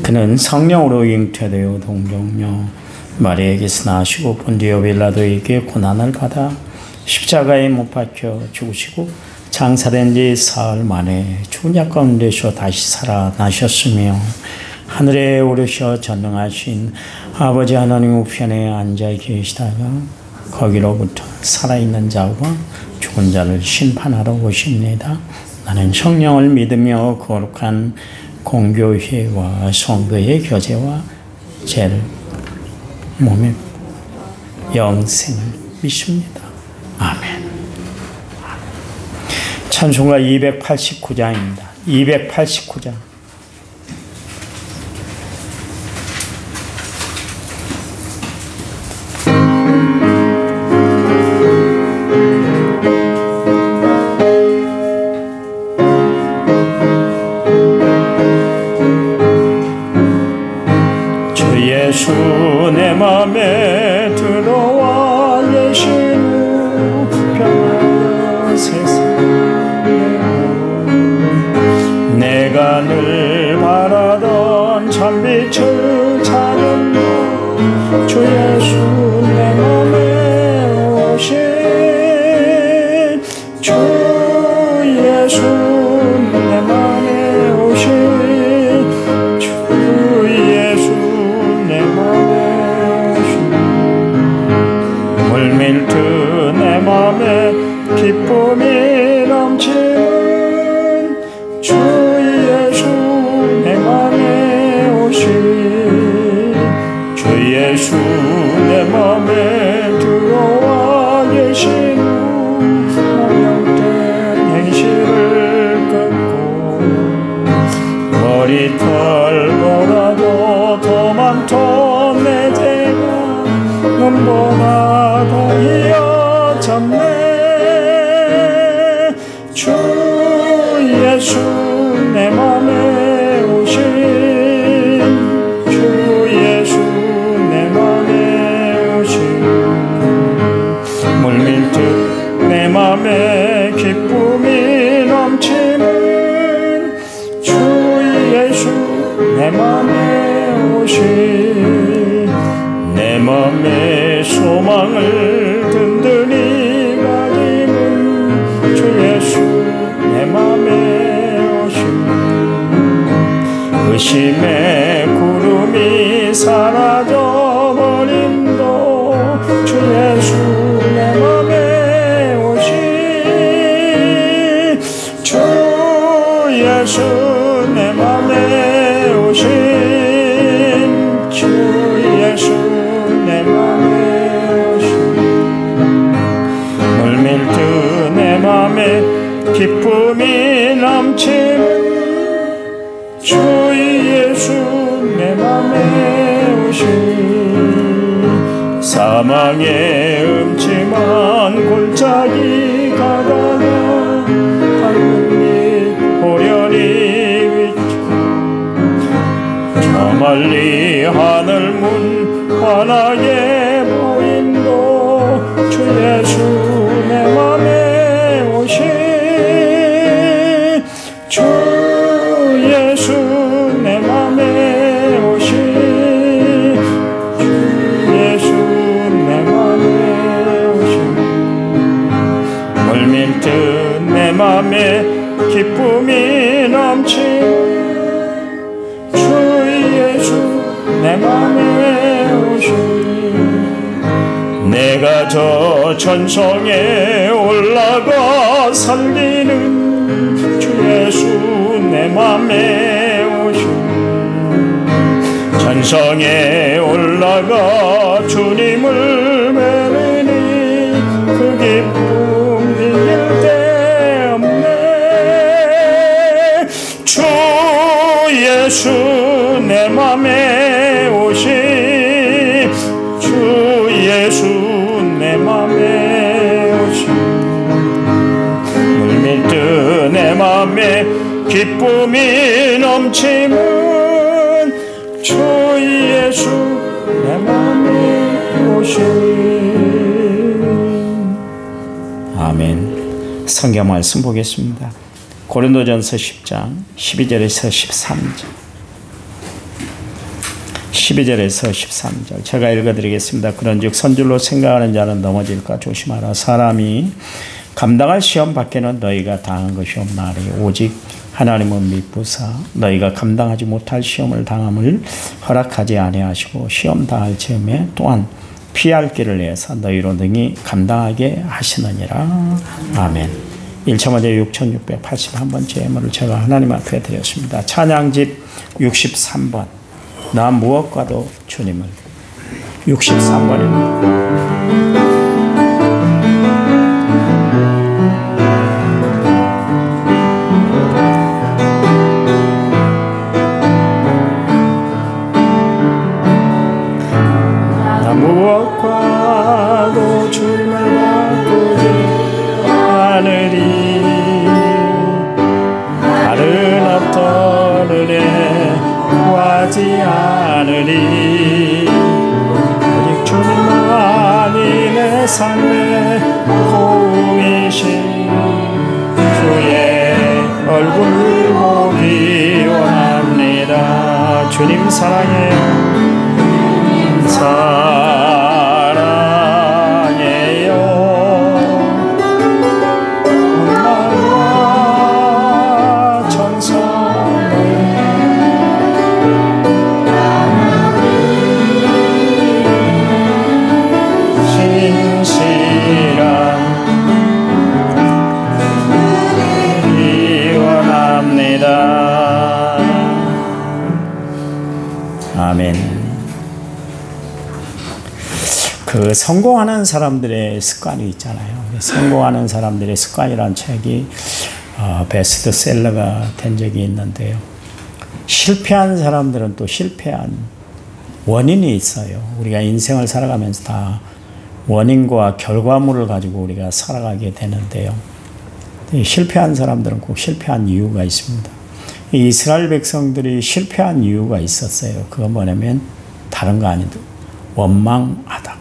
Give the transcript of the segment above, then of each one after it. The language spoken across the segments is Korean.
그는 성령으로 잉태되어 동정녀 마리아에게서 나시고 본디오 빌라도에게 고난을 받아 십자가에 못 박혀 죽으시고 장사된 지 사흘 만에 죽은 자 가운데서 다시 살아나셨으며 하늘에 오르셔 전능하신 아버지 하나님 우편에 앉아 계시다가 거기로부터 살아있는 자와 죽은 자를 심판하러 오십니다. 나는 성령을 믿으며 거룩한 공교회와 성도의 교제와 죄를 몸에 영생을 믿습니다. 아멘. 찬송가 289장입니다. 289장. 예수 내 맘에 들어와 계시는 평화의 세상에 내가 늘 바라던 참빛을 찾는 주 예수 내 맘에 오신 주 예수 내 맘에 오신 물밀듯 내 맘에 기쁨이 넘치는 주 예수 내 맘에 오신 주 예수 내 맘에 들어와 계신 망령된 행실을 꺾고 머리털보다도 더 많던 내 죄가 눈보다 더 이어졌네. 주 예수 내 맘에 오신 주 예수 내 맘에 오신 물밀듯 내 맘에 기쁨이 넘치는 주 예수 내 맘에 오신 내 맘에 소망을 든든히 가지는 주 예수 내 맘에 오신 의심의 구름이 사라져버림도 주 예수 내 맘에 오신 주 예수 내 맘에 오신 주 예수 내 맘에 오신 물밀듯 내 맘에 기쁨이 넘치는 주 예수 내 맘에 오신 사망의 음침한 골짜기 가다가 밝은 빛 보련히 비춰 저 멀리 하늘 문 환하게 보인도 주 예수 내 맘에 오신 주 예수 내 맘에 오신 주 예수 내 맘에 오신 물밀듯 내 맘에 기쁨이 넘치는 주 예수 내 맘에 오신 내가 저 전성에 올라가 살기는 주 예수 내 맘에 오신 전성에 올라가 주님을 뵈니 그 기쁨 이길 데 없네. 주 예수 내 맘에 오신 주 예수 내 맘에 오신 물밀듯 내 맘에 기쁨이 넘치는 주 예수 내 맘에 오신 아멘. 성경 말씀 보겠습니다. 고린도전서 10장 12절에서 13절. 12절에서 13절 제가 읽어드리겠습니다. 그런즉 선줄로 생각하는 자는 넘어질까 조심하라. 사람이 감당할 시험 밖에는 너희가 당한 것이 없나니 오직 하나님은 미쁘사 너희가 감당하지 못할 시험을 당함을 허락하지 아니하시고 시험 당할 즈음에 또한 피할 길을 내서 너희로 능히 감당하게 하시느니라. 아멘. 1차 먼저 6681번째 예물을 제가 하나님 앞에 드렸습니다. 찬양집 63번 나 무엇과도 주님을 63번입니다. 무엇과도 주님을 바꾸지 않으리. 다른 어떤 은혜 구하지 않으리. 오직 주님만이 내 삶의 도움이신 주의 얼굴 보기 원합니다. 주님 사랑해요. 사랑해요. 나와 천사를 신실한 원합니다. 아멘. 그 성공하는 사람들의 습관이 있잖아요. 성공하는 사람들의 습관이라는 책이 베스트셀러가 된 적이 있는데요. 실패한 사람들은 또 실패한 원인이 있어요. 우리가 인생을 살아가면서 다 원인과 결과물을 가지고 우리가 살아가게 되는데요. 실패한 사람들은 꼭 실패한 이유가 있습니다. 이스라엘 백성들이 실패한 이유가 있었어요. 그건 뭐냐면 다른 거 아니고 원망하다가.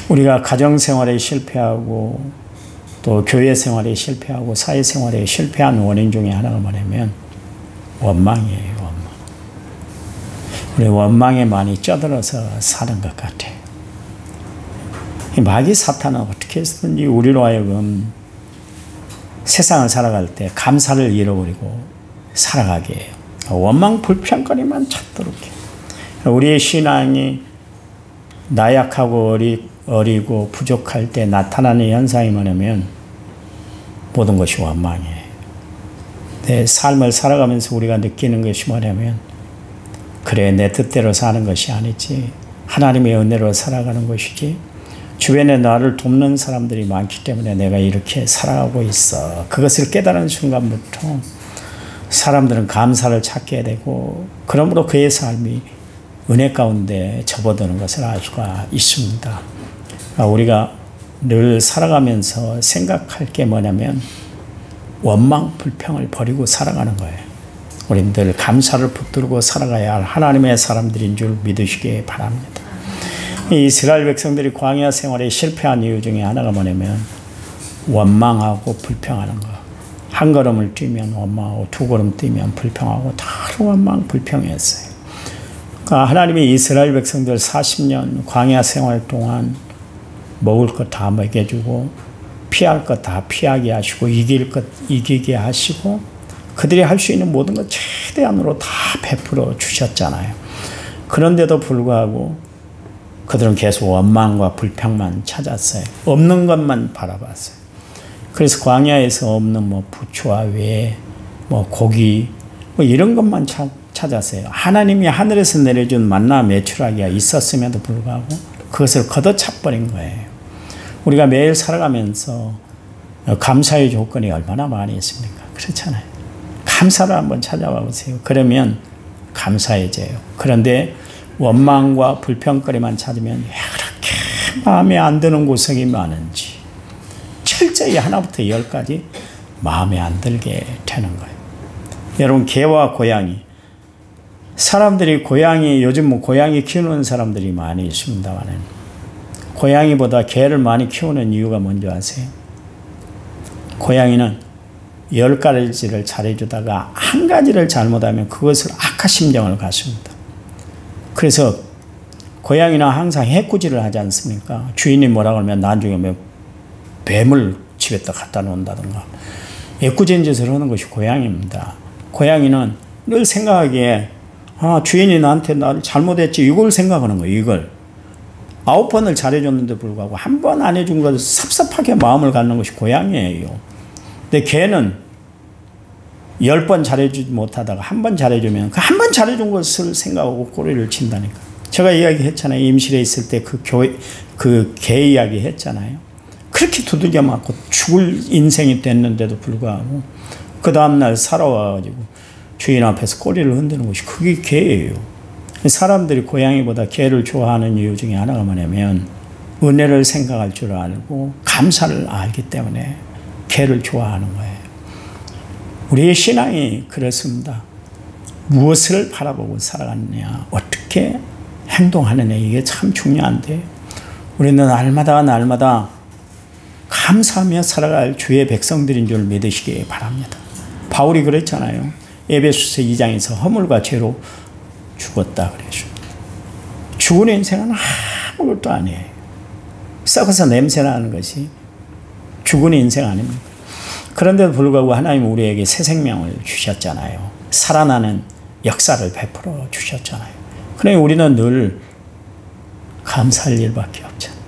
우리가 가정생활에 실패하고 또 교회생활에 실패하고 사회생활에 실패한 원인 중에 하나가 뭐냐면 원망이에요. 원망. 우리 원망에 많이 쩌들어서 사는 것 같아요. 마귀 사탄은 어떻게 해서든지 우리로 하여금 세상을 살아갈 때 감사를 잃어버리고 살아가게 해요. 원망 불평거리만 찾도록 해요. 우리의 신앙이 나약하고 어리고 부족할 때 나타나는 현상이 뭐냐면 모든 것이 원망이에요. 내 삶을 살아가면서 우리가 느끼는 것이 뭐냐면 그래 내 뜻대로 사는 것이 아니지 하나님의 은혜로 살아가는 것이지 주변에 나를 돕는 사람들이 많기 때문에 내가 이렇게 살아가고 있어. 그것을 깨달은 순간부터 사람들은 감사를 찾게 되고 그러므로 그의 삶이 은혜 가운데 접어드는 것을 알 수가 있습니다. 우리가 늘 살아가면서 생각할 게 뭐냐면 원망, 불평을 버리고 살아가는 거예요. 우리 늘 감사를 붙들고 살아가야 할 하나님의 사람들인 줄 믿으시기 바랍니다. 이스라엘 백성들이 광야 생활에 실패한 이유 중에 하나가 뭐냐면 원망하고 불평하는 거. 한 걸음을 뛰면 원망하고 두 걸음 뛰면 불평하고 다 원망, 불평했어요. 하나님이 이스라엘 백성들 40년 광야 생활 동안 먹을 것 다 먹여주고 피할 것 다 피하게 하시고 이길 것 이기게 하시고 그들이 할 수 있는 모든 것 최대한으로 다 베풀어 주셨잖아요. 그런데도 불구하고 그들은 계속 원망과 불평만 찾았어요. 없는 것만 바라봤어요. 그래서 광야에서 없는 뭐 부추와 회, 뭐 고기 뭐 이런 것만 찾았어요. 하나님이 하늘에서 내려준 만나 메추라기가 있었음에도 불구하고 그것을 걷어차버린 거예요. 우리가 매일 살아가면서 감사의 조건이 얼마나 많이 있습니까? 그렇잖아요. 감사를 한번 찾아봐 보세요. 그러면 감사해져요. 그런데 원망과 불평거리만 찾으면 왜 그렇게 마음에 안 드는 구석이 많은지 철저히 하나부터 열까지 마음에 안 들게 되는 거예요. 여러분 개와 고양이 사람들이 요즘 뭐 고양이 키우는 사람들이 많이 있습니다만 고양이보다 개를 많이 키우는 이유가 뭔지 아세요? 고양이는 10가지를 잘해주다가 한 가지를 잘못하면 그것을 악화심정을 갖습니다. 그래서 고양이는 항상 해꾸지를 하지 않습니까? 주인이 뭐라 그러면 나중에 뭐 뱀을 집에다 갖다 놓는다든가 애꿎은 짓을 하는 것이 고양이입니다. 고양이는 늘 생각하기에 주인이 나한테 나를 잘못했지 이걸 생각하는 거예요. 이걸 9번을 잘해줬는데 불구하고 한 번 안 해준 것을 섭섭하게 마음을 갖는 것이 고양이에요. 근데 개는 10번 잘해주지 못하다가 한 번 잘해주면 그 한 번 잘해준 것을 생각하고 꼬리를 친다니까. 제가 이야기했잖아요. 임실에 있을 때 그 개 이야기 했잖아요. 그렇게 두들겨 맞고 죽을 인생이 됐는데도 불구하고 그 다음날 살아와가지고 주인 앞에서 꼬리를 흔드는 것이 그게 개예요. 사람들이 고양이보다 개를 좋아하는 이유 중에 하나가 뭐냐면 은혜를 생각할 줄 알고 감사를 알기 때문에 개를 좋아하는 거예요. 우리의 신앙이 그렇습니다. 무엇을 바라보고 살아가느냐, 어떻게 행동하느냐, 이게 참 중요한데 우리는 날마다 감사하며 살아갈 주의 백성들인 줄 믿으시기 바랍니다. 바울이 그랬잖아요. 에베소서 2장에서 허물과 죄로 죽었다 그랬죠. 죽은 인생은 아무것도 아니에요. 썩어서 냄새나는 것이 죽은 인생 아닙니까? 그런데도 불구하고 하나님은 우리에게 새 생명을 주셨잖아요. 살아나는 역사를 베풀어 주셨잖아요. 그러니 우리는 늘 감사할 일밖에 없잖아요.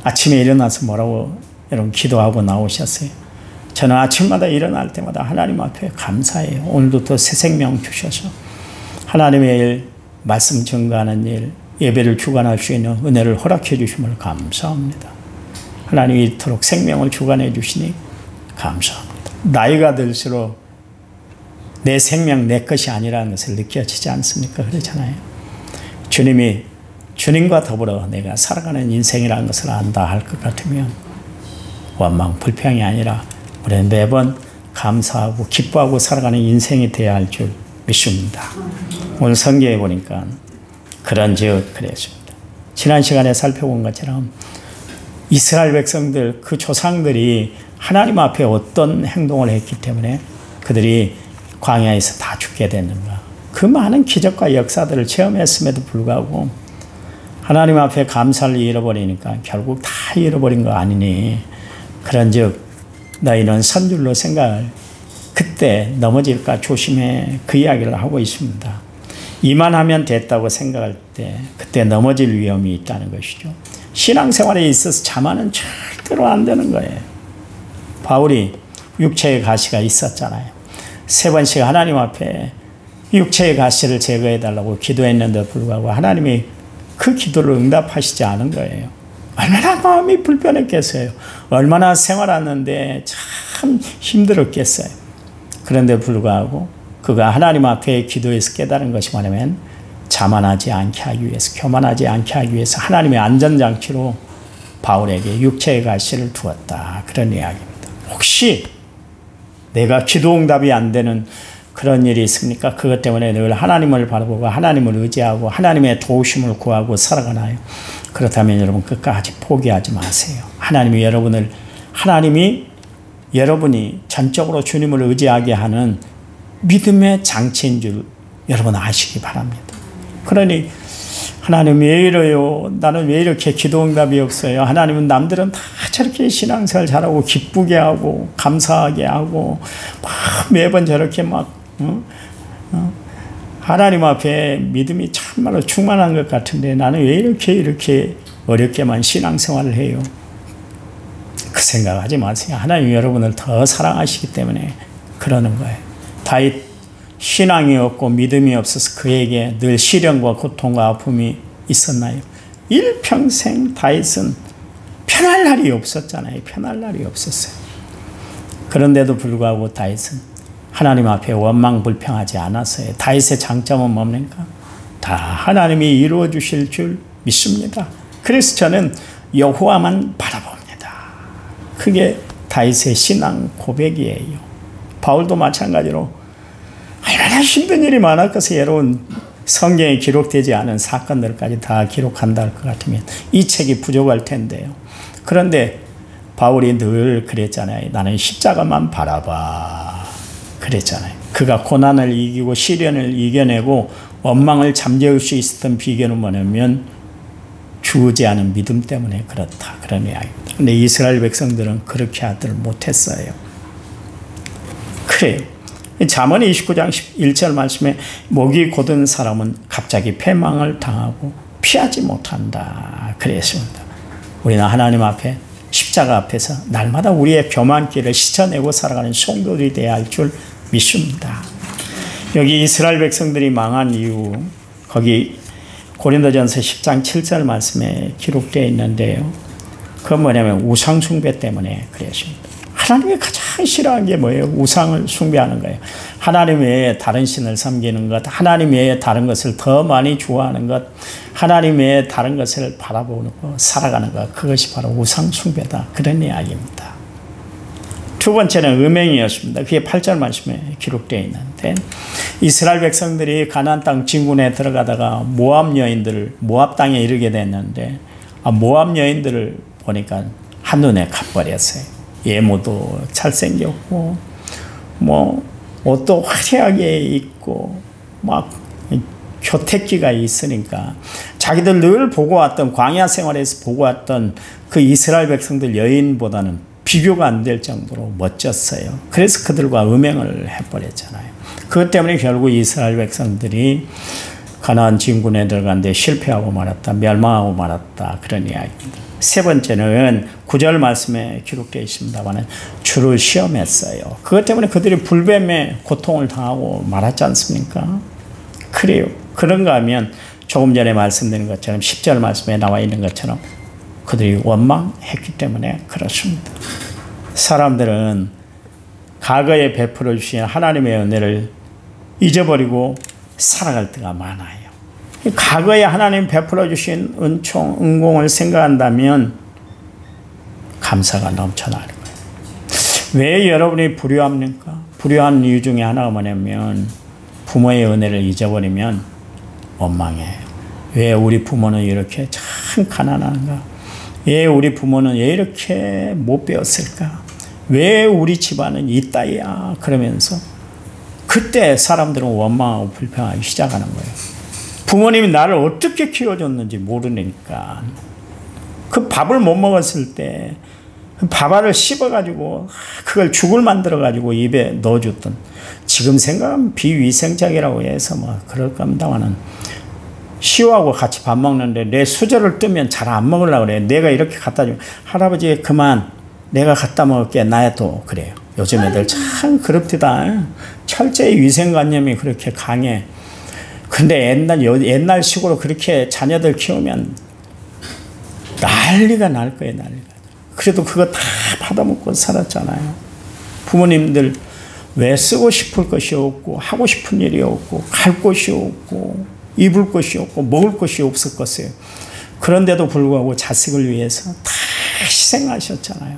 아침에 일어나서 뭐라고 여러분 기도하고 나오셨어요? 저는 아침마다 일어날 때마다 하나님 앞에 감사해요. 오늘도 또 새 생명 주셔서 하나님의 일, 말씀 증거하는 일, 예배를 주관할 수 있는 은혜를 허락해 주심을 감사합니다. 하나님이 이토록 생명을 주관해 주시니 감사합니다. 나이가 들수록 내 생명 내 것이 아니라는 것을 느껴지지 않습니까? 그렇잖아요. 주님이 주님과 더불어 내가 살아가는 인생이라는 것을 안다 할 것 같으면 원망 불평이 아니라 우리는 매번 감사하고 기뻐하고 살아가는 인생이 되어야 할 줄 믿습니다. 오늘 성경에 보니까 그런즉 그랬습니다. 지난 시간에 살펴본 것처럼 이스라엘 백성들 그 조상들이 하나님 앞에 어떤 행동을 했기 때문에 그들이 광야에서 다 죽게 됐는가. 그 많은 기적과 역사들을 체험했음에도 불구하고 하나님 앞에 감사를 잃어버리니까 결국 다 잃어버린 거 아니니. 그런즉 너희는 선줄로 생각을 그때 넘어질까 조심해 그 이야기를 하고 있습니다. 이만하면 됐다고 생각할 때 그때 넘어질 위험이 있다는 것이죠. 신앙생활에 있어서 자만은 절대로 안 되는 거예요. 바울이 육체의 가시가 있었잖아요. 3번씩 하나님 앞에 육체의 가시를 제거해달라고 기도했는데 불구하고 하나님이 그 기도를 응답하시지 않은 거예요. 얼마나 마음이 불편했겠어요. 얼마나 생활하는데 참 힘들었겠어요. 그런데 불구하고 그가 하나님 앞에 기도해서 깨달은 것이 뭐냐면 자만하지 않게 하기 위해서, 교만하지 않게 하기 위해서 하나님의 안전장치로 바울에게 육체의 가시를 두었다. 그런 이야기입니다. 혹시 내가 기도 응답이 안 되는 그런 일이 있습니까? 그것 때문에 늘 하나님을 바라보고 하나님을 의지하고 하나님의 도우심을 구하고 살아가나요? 그렇다면 여러분 끝까지 포기하지 마세요. 하나님이 여러분이 전적으로 주님을 의지하게 하는 믿음의 장치인 줄 여러분 아시기 바랍니다. 그러니 하나님 왜 이래요? 나는 왜 이렇게 기도 응답이 없어요? 하나님은 남들은 다 저렇게 신앙생활 잘하고 기쁘게 하고 감사하게 하고 막 매번 저렇게 막 하나님 앞에 믿음이 참말로 충만한 것 같은데 나는 왜 이렇게 어렵게만 신앙생활을 해요? 그 생각하지 마세요. 하나님 여러분을 더 사랑하시기 때문에 그러는 거예요. 다윗 신앙이 없고 믿음이 없어서 그에게 늘 시련과 고통과 아픔이 있었나요? 일평생 다윗은 편할 날이 없었잖아요. 편할 날이 없었어요. 그런데도 불구하고 다윗은 하나님 앞에 원망 불평하지 않았어요. 다윗의 장점은 뭡니까? 다 하나님이 이루어 주실 줄 믿습니다. 그래서 저는 여호와만 바라봅니다. 그게 다윗의 신앙 고백이에요. 바울도 마찬가지로 얼마나 힘든 일이 많았겠어요. 여러분 성경에 기록되지 않은 사건들까지 다 기록한다 할 것 같으면 이 책이 부족할 텐데요. 그런데 바울이 늘 그랬잖아요. 나는 십자가만 바라봐. 그랬잖아요. 그가 고난을 이기고 시련을 이겨내고 원망을 잠재울 수 있었던 비결은 뭐냐면 주지 않은 믿음 때문에 그렇다. 그런 이야기입니다. 근데 이스라엘 백성들은 그렇게 하들 못했어요. 그래요. 잠언 29장 1절 말씀에 목이 곧은 사람은 갑자기 패망을 당하고 피하지 못한다. 그랬습니다. 우리는 하나님 앞에 십자가 앞에서 날마다 우리의 교만길을 씻어내고 살아가는 성도들이 되어야 할 줄 믿습니다. 여기 이스라엘 백성들이 망한 이유 거기 고린도전서 10장 7절 말씀에 기록되어 있는데요. 그건 뭐냐면 우상 숭배 때문에 그랬습니다. 하나님이 가장 싫어하는 게 뭐예요? 우상을 숭배하는 거예요. 하나님 외에 다른 신을 섬기는 것, 하나님 외에 다른 것을 더 많이 좋아하는 것, 하나님 외에 다른 것을 바라보고 살아가는 것, 그것이 바로 우상 숭배다. 그런 이야기입니다. 두 번째는 음행이었습니다. 그게 8절 말씀에 기록되어 있는데 이스라엘 백성들이 가나안 땅 진군에 들어가다가 모압 땅에 이르게 됐는데 모압 여인들을 보니까 한눈에 갚버렸어요. 외모도 잘생겼고 뭐 옷도 화려하게 입고 막 교택기가 있으니까 자기들 늘 보고 왔던 광야 생활에서 보고 왔던 그 이스라엘 백성들 여인보다는 비교가 안 될 정도로 멋졌어요. 그래서 그들과 음행을 해버렸잖아요. 그것 때문에 결국 이스라엘 백성들이 가나안 진군에 들어갔는데 실패하고 말았다. 멸망하고 말았다. 그런 이야기입니다. 세 번째는 9절 말씀에 기록되어 있습니다만 주를 시험했어요. 그것 때문에 그들이 불뱀의 고통을 당하고 말았지 않습니까? 그래요. 그런가 하면 조금 전에 말씀드린 것처럼 10절 말씀에 나와 있는 것처럼 그들이 원망했기 때문에 그렇습니다. 사람들은 과거에 베풀어 주신 하나님의 은혜를 잊어버리고 살아갈 때가 많아요. 과거에 하나님 베풀어 주신 은총, 은공을 생각한다면 감사가 넘쳐나는 거예요. 왜 여러분이 불효합니까? 불효한 이유 중에 하나가 뭐냐면 부모의 은혜를 잊어버리면 원망해요. 왜 우리 부모는 이렇게 참 가난한가? 왜 우리 부모는 왜 이렇게 못 배웠을까? 왜 우리 집안은 이따위야? 그러면서 그때 사람들은 원망하고 불평하기 시작하는 거예요. 부모님이 나를 어떻게 키워줬는지 모르니까. 그 밥을 못 먹었을 때 밥알을 씹어가지고 그걸 죽을 만들어가지고 입에 넣어줬던, 지금 생각하면 비위생적이라고 해서 뭐 그럴 겁니다만은 시우하고 같이 밥 먹는데 내 수저를 뜨면 잘 안 먹으려고 그래. 내가 이렇게 갖다 주면 할아버지 그만 내가 갖다 먹을게. 나도 그래요. 요즘 애들 참 그렇디다. 철저히 위생관념이 그렇게 강해. 근데 옛날식으로 그렇게 자녀들 키우면 난리가 날 거예요. 난리가. 그래도 그거 다 받아먹고 살았잖아요. 부모님들 왜 쓰고 싶을 것이 없고 하고 싶은 일이 없고 갈 곳이 없고 입을 것이 없고 먹을 것이 없었겠어요. 그런데도 불구하고 자식을 위해서 다 희생하셨잖아요.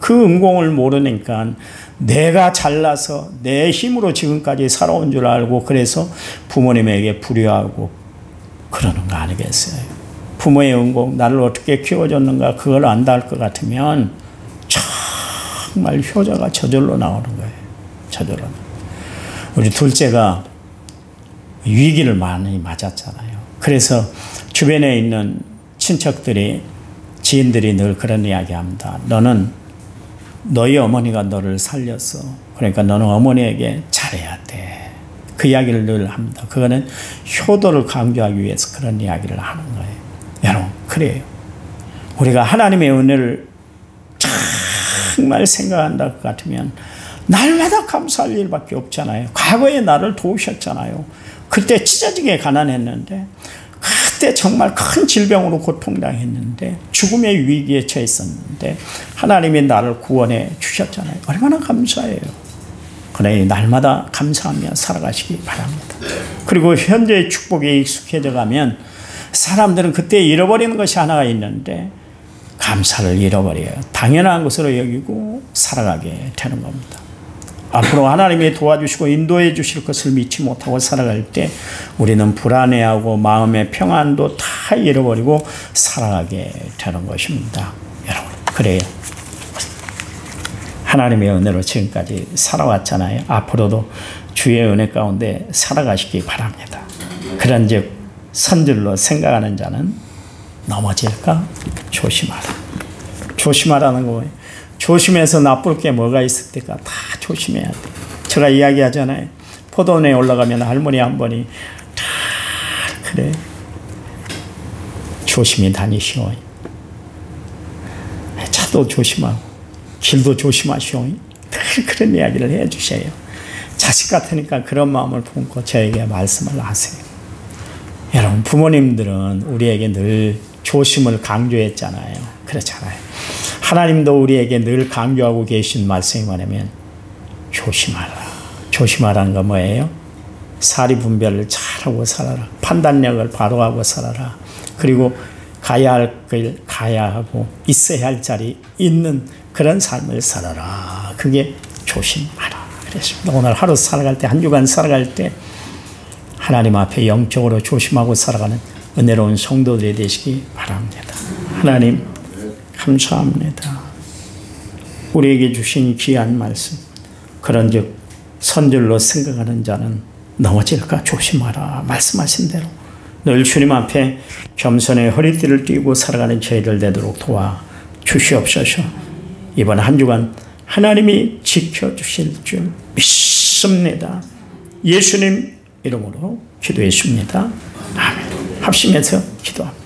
그 은공을 모르니까 내가 잘나서 내 힘으로 지금까지 살아온 줄 알고 그래서 부모님에게 불효하고 그러는 거 아니겠어요. 부모의 은공, 나를 어떻게 키워줬는가 그걸 안다 할 것 같으면 정말 효자가 저절로 나오는 거예요. 저절로. 우리 둘째가 위기를 많이 맞았잖아요. 그래서 주변에 있는 친척들이, 지인들이 늘 그런 이야기 합니다. 너는 너희 어머니가 너를 살렸어. 그러니까 너는 어머니에게 잘해야 돼. 그 이야기를 늘 합니다. 그거는 효도를 강조하기 위해서 그런 이야기를 하는 거예요. 여러분, 그래요. 우리가 하나님의 은혜를 정말 생각한다 것 같으면 날마다 감사할 일밖에 없잖아요. 과거에 나를 도우셨잖아요. 그때 찢어지게 가난했는데, 그때 정말 큰 질병으로 고통당했는데, 죽음의 위기에 처했었는데 하나님이 나를 구원해 주셨잖아요. 얼마나 감사해요. 그러니 날마다 감사하며 살아가시기 바랍니다. 그리고 현재의 축복에 익숙해져 가면 사람들은 그때 잃어버리는 것이 하나가 있는데 감사를 잃어버려요. 당연한 것으로 여기고 살아가게 되는 겁니다. 앞으로 하나님이 도와주시고 인도해 주실 것을 믿지 못하고 살아갈 때 우리는 불안해하고 마음의 평안도 다 잃어버리고 살아가게 되는 것입니다. 여러분, 그래요. 하나님의 은혜로 지금까지 살아왔잖아요. 앞으로도 주의 은혜 가운데 살아가시기 바랍니다. 그런즉 선줄로 생각하는 자는 넘어질까 조심하라. 조심하라는 거예요. 조심해서 나쁠 게 뭐가 있을 때가 다 조심해야 돼. 제가 이야기하잖아요. 포도원에 올라가면 할머니 한 분이 다 그래. 조심히 다니시오. 차도 조심하고 길도 조심하시오. 늘 그런 이야기를 해주셔요. 자식 같으니까 그런 마음을 품고 저에게 말씀을 하세요. 여러분 부모님들은 우리에게 늘 조심을 강조했잖아요. 그렇잖아요. 하나님도 우리에게 늘 강조하고 계신 말씀이 뭐냐면 조심하라. 조심하라는 건 뭐예요? 사리 분별을 잘하고 살아라. 판단력을 바로 하고 살아라. 그리고 가야 할 길 가야 하고 있어야 할 자리 있는 그런 삶을 살아라. 그게 조심하라. 그랬습니다. 오늘 하루 살아갈 때, 한 주간 살아갈 때 하나님 앞에 영적으로 조심하고 살아가는 은혜로운 성도들이 되시기 바랍니다. 하나님 감사합니다. 우리에게 주신 귀한 말씀, 그런즉 선줄로 생각하는 자는 넘어질까 조심하라 말씀하신 대로 늘 주님 앞에 겸손의 허리띠를 띠고 살아가는 저희들 되도록 도와 주시옵소서. 이번 한 주간 하나님이 지켜주실 줄 믿습니다. 예수님 이름으로 기도했습니다. 아멘. 합심해서 기도합니다.